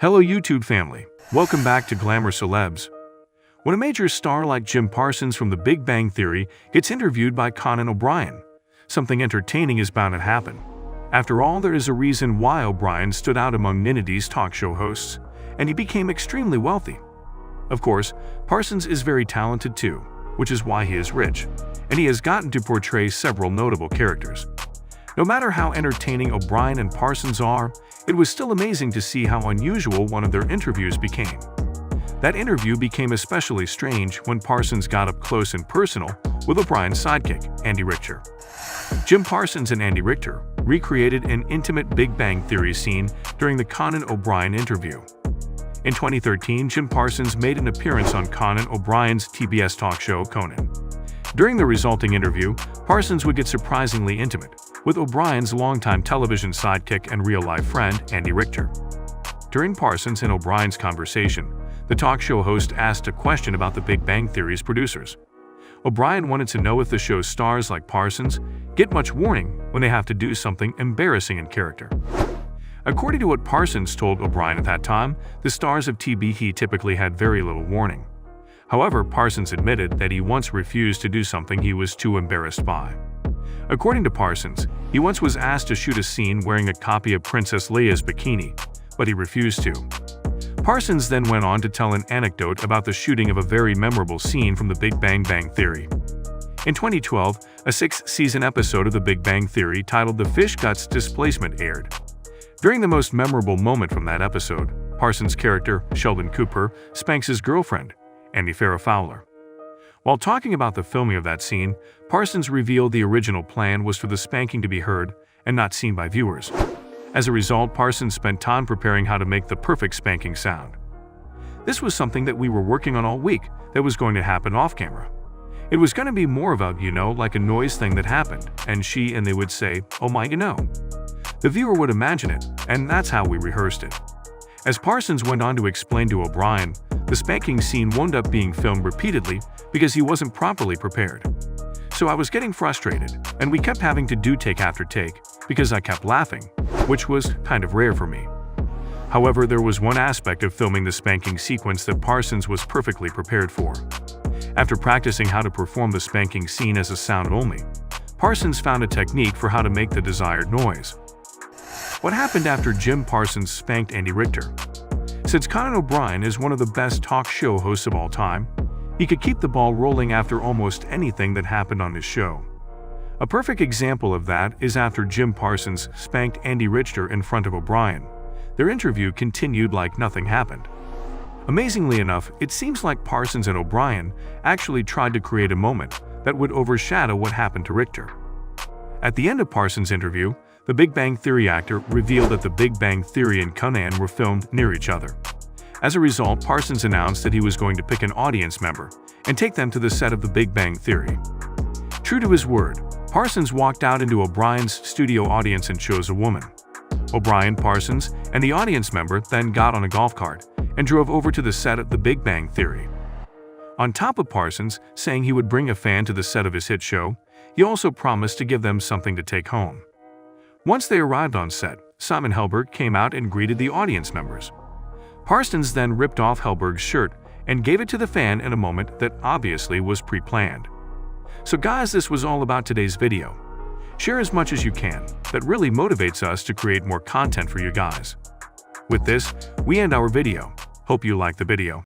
Hello YouTube family, welcome back to Glamour Celebs. When a major star like Jim Parsons from The Big Bang Theory gets interviewed by Conan O'Brien, something entertaining is bound to happen. After all, there is a reason why O'Brien stood out among Ninity's talk show hosts, and he became extremely wealthy. Of course, Parsons is very talented too, which is why he is rich, and he has gotten to portray several notable characters. No matter how entertaining O'Brien and Parsons are, it was still amazing to see how unusual one of their interviews became. That interview became especially strange when Parsons got up close and personal with O'Brien's sidekick, Andy Richter. Jim Parsons and Andy Richter recreated an intimate Big Bang Theory scene during the Conan O'Brien interview. In 2013, Jim Parsons made an appearance on Conan O'Brien's TBS talk show, Conan. During the resulting interview, Parsons would get surprisingly intimate with O'Brien's longtime television sidekick and real-life friend, Andy Richter. During Parsons and O'Brien's conversation, the talk show host asked a question about The Big Bang Theory's producers. O'Brien wanted to know if the show's stars like Parsons get much warning when they have to do something embarrassing in character. According to what Parsons told O'Brien at that time, the stars of TBH typically had very little warning. However, Parsons admitted that he once refused to do something he was too embarrassed by. According to Parsons, he once was asked to shoot a scene wearing a copy of Princess Leia's bikini, but he refused to. Parsons then went on to tell an anecdote about the shooting of a very memorable scene from The Big Bang Theory. In 2012, a sixth-season episode of The Big Bang Theory titled The Fish Guts Displacement aired. During the most memorable moment from that episode, Parsons' character, Sheldon Cooper, spanks his girlfriend, Andy Fowler. While talking about the filming of that scene, Parsons revealed the original plan was for the spanking to be heard and not seen by viewers. As a result, Parsons spent time preparing how to make the perfect spanking sound. This was something that we were working on all week that was going to happen off camera. It was going to be more about, like a noise thing that happened, and they would say, "Oh my, The viewer would imagine it, and that's how we rehearsed it. As Parsons went on to explain to O'Brien, the spanking scene wound up being filmed repeatedly because he wasn't properly prepared. So I was getting frustrated, and we kept having to do take after take because I kept laughing, which was kind of rare for me. However, there was one aspect of filming the spanking sequence that Parsons was perfectly prepared for. After practicing how to perform the spanking scene as a sound only, Parsons found a technique for how to make the desired noise. What happened after Jim Parsons spanked Andy Richter? Since Conan O'Brien is one of the best talk show hosts of all time, he could keep the ball rolling after almost anything that happened on his show. A perfect example of that is after Jim Parsons spanked Andy Richter in front of O'Brien. Their interview continued like nothing happened. Amazingly enough, it seems like Parsons and O'Brien actually tried to create a moment that would overshadow what happened to Richter. At the end of Parsons' interview, the Big Bang Theory actor revealed that The Big Bang Theory and Conan were filmed near each other. As a result, Parsons announced that he was going to pick an audience member and take them to the set of The Big Bang Theory. True to his word, Parsons walked out into O'Brien's studio audience and chose a woman. O'Brien, Parsons, and the audience member then got on a golf cart and drove over to the set of The Big Bang Theory. On top of Parsons saying he would bring a fan to the set of his hit show, he also promised to give them something to take home. Once they arrived on set, Simon Helberg came out and greeted the audience members. Parsons then ripped off Helberg's shirt and gave it to the fan in a moment that obviously was pre-planned. So guys, this was all about today's video. Share as much as you can. That really motivates us to create more content for you guys. With this, we end our video. Hope you liked the video.